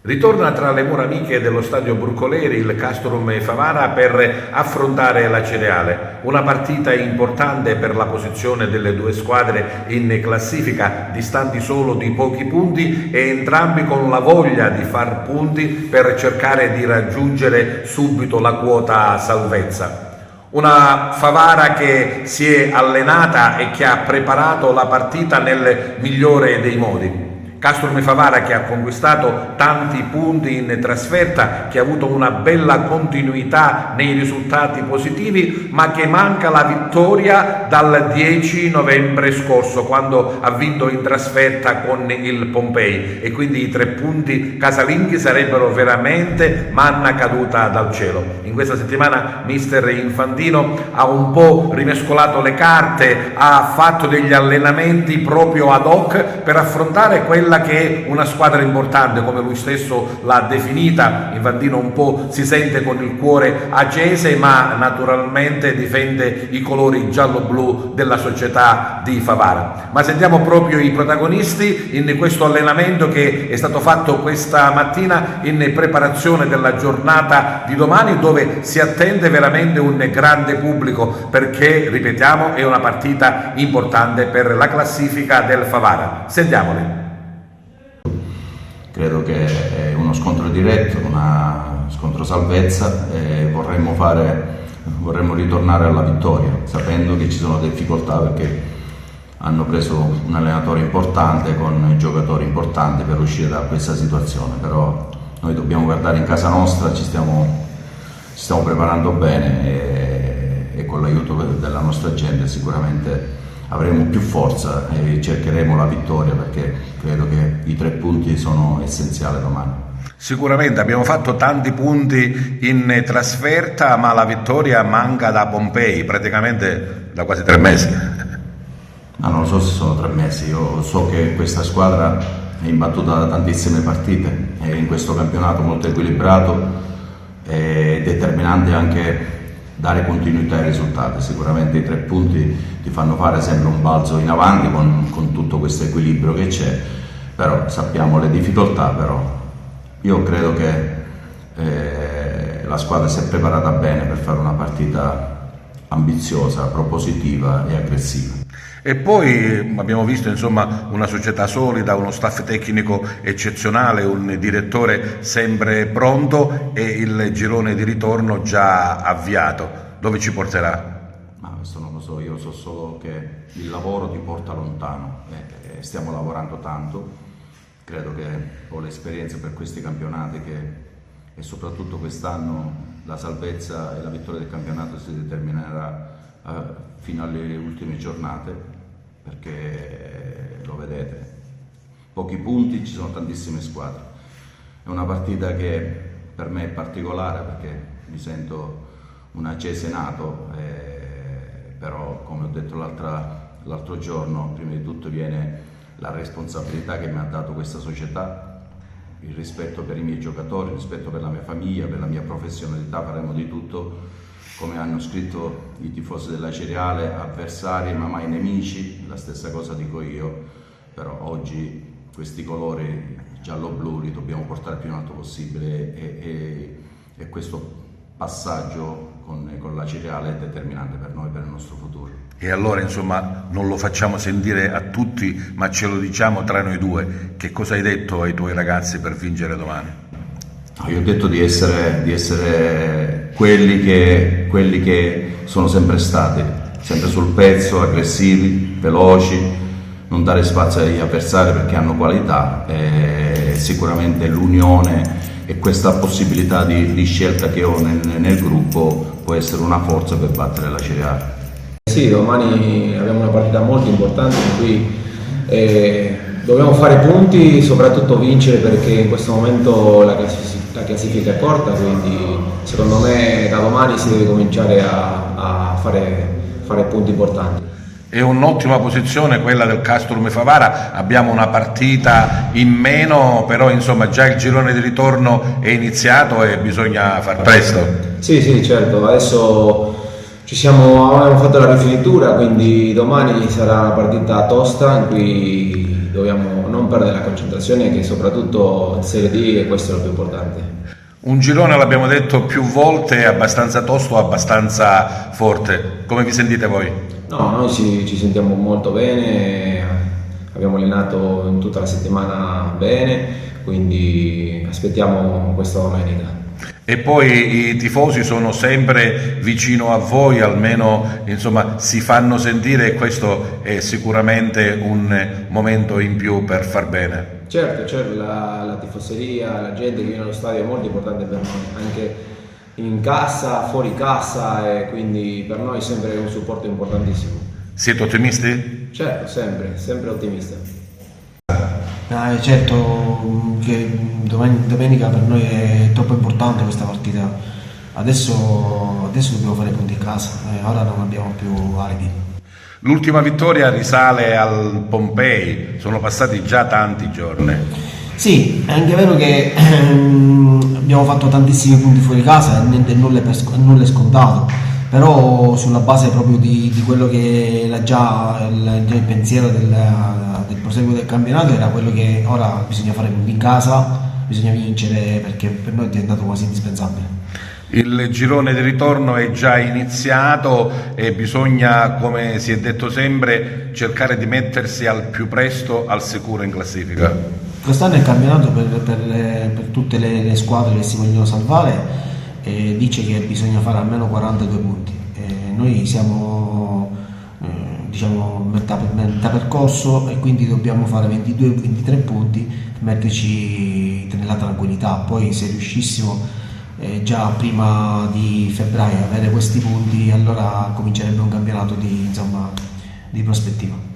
Ritorna tra le mura amiche dello stadio Brucoleri il Castrum Favara per affrontare la Cereale, una partita importante per la posizione delle due squadre in classifica, distanti solo di pochi punti e entrambi con la voglia di far punti per cercare di raggiungere subito la quota salvezza. Una Favara che si è allenata e che ha preparato la partita nel migliore dei modi. Castrum Favara che ha conquistato tanti punti in trasferta, che ha avuto una bella continuità nei risultati positivi, ma che manca la vittoria dal 10 novembre scorso, quando ha vinto in trasferta con il Pompei, e quindi i 3 punti casalinghi sarebbero veramente manna caduta dal cielo. In questa settimana mister Infantino ha un po' rimescolato le carte, ha fatto degli allenamenti proprio ad hoc per affrontare quella che è una squadra importante, come lui stesso l'ha definita. Infantino un po' si sente con il cuore accese, ma naturalmente difende i colori giallo-blu della società di Favara. Ma sentiamo proprio i protagonisti in questo allenamento che è stato fatto questa mattina in preparazione della giornata di domani, dove si attende veramente un grande pubblico, perché, ripetiamo, è una partita importante per la classifica del Favara. Sentiamoli. Credo che è uno scontro diretto, uno scontro salvezza, e vorremmo ritornare alla vittoria, sapendo che ci sono difficoltà perché hanno preso un allenatore importante con giocatori importanti per uscire da questa situazione. Però noi dobbiamo guardare in casa nostra, ci stiamo preparando bene e con l'aiuto della nostra gente sicuramente avremo più forza e cercheremo la vittoria, perché credo che i 3 punti sono essenziali domani. Sicuramente abbiamo fatto tanti punti in trasferta, ma la vittoria manca da Pompei, praticamente da quasi 3 mesi. Ma non lo so se sono 3 mesi, io so che questa squadra è imbattuta da tantissime partite, è in questo campionato molto equilibrato, è determinante anche dare continuità ai risultati. Sicuramente i 3 punti ti fanno fare sempre un balzo in avanti con tutto questo equilibrio che c'è, però sappiamo le difficoltà. Però io credo che la squadra si è preparata bene per fare una partita ambiziosa, propositiva e aggressiva. E poi abbiamo visto insomma una società solida, uno staff tecnico eccezionale, un direttore sempre pronto e il girone di ritorno già avviato. Dove ci porterà? Ma questo non lo so, io so solo che il lavoro ti porta lontano e stiamo lavorando tanto. Credo che ho l'esperienza per questi campionati e soprattutto quest'anno la salvezza e la vittoria del campionato si determinerà fino alle ultime giornate, perché lo vedete, pochi punti, ci sono tantissime squadre. È una partita che per me è particolare perché mi sento un accese nato, però come ho detto l'altro giorno, prima di tutto viene la responsabilità che mi ha dato questa società, il rispetto per i miei giocatori, il rispetto per la mia famiglia, per la mia professionalità. Faremo di tutto, come hanno scritto i tifosi della Cereale, avversari ma mai nemici, la stessa cosa dico io, però oggi questi colori giallo-blu li dobbiamo portare più in alto possibile e questo passaggio con la Cereale è determinante per noi, per il nostro futuro. E allora insomma non lo facciamo sentire a tutti, ma ce lo diciamo tra noi due: che cosa hai detto ai tuoi ragazzi per vincere domani? Io ho detto di essere quelli che sono sempre stati, sempre sul pezzo, aggressivi, veloci, non dare spazio agli avversari perché hanno qualità, e sicuramente l'unione e questa possibilità di scelta che ho nel gruppo può essere una forza per battere la Cereale. Sì, domani abbiamo una partita molto importante in cui dobbiamo fare punti, soprattutto vincere, perché in questo momento la classifica è corta, quindi secondo me da domani si deve cominciare a fare punti importanti. È un'ottima posizione quella del Castrum Favara, abbiamo una partita in meno, però insomma già il girone di ritorno è iniziato e bisogna far presto. Sì, certo, adesso abbiamo fatto la rifinitura, quindi domani sarà una partita tosta in cui dobbiamo non perdere la concentrazione, che soprattutto in Serie D, e questo è lo più importante. Un girone, l'abbiamo detto più volte, abbastanza tosto, abbastanza forte. Come vi sentite voi? No, noi ci sentiamo molto bene, abbiamo allenato in tutta la settimana bene, quindi aspettiamo questa domenica. E poi i tifosi sono sempre vicino a voi, almeno insomma si fanno sentire, e questo è sicuramente un momento in più per far bene. Certo, la tifoseria, la gente che viene allo stadio è molto importante per noi, anche in casa, fuori casa, e quindi per noi è sempre un supporto importantissimo. Siete ottimisti? Certo, sempre ottimista. Certo che domenica per noi è troppo importante questa partita. Adesso dobbiamo fare punti a casa, ora non abbiamo più alibi. L'ultima vittoria risale al Pompei, sono passati già tanti giorni. Sì, è anche vero che abbiamo fatto tantissimi punti fuori casa e nulla è scontato, però sulla base proprio di quello che era già il pensiero del proseguo del campionato, era quello che ora bisogna fare punti in casa, bisogna vincere, perché per noi è diventato quasi indispensabile. Il girone di ritorno è già iniziato e bisogna, come si è detto sempre, cercare di mettersi al più presto al sicuro in classifica. Quest'anno il campionato per tutte le squadre che si vogliono salvare dice che bisogna fare almeno 42 punti. Noi siamo diciamo metà percorso, e quindi dobbiamo fare 22-23 punti per metterci nella tranquillità. Poi se riuscissimo già prima di febbraio avere questi punti, allora comincerebbe un campionato di prospettiva.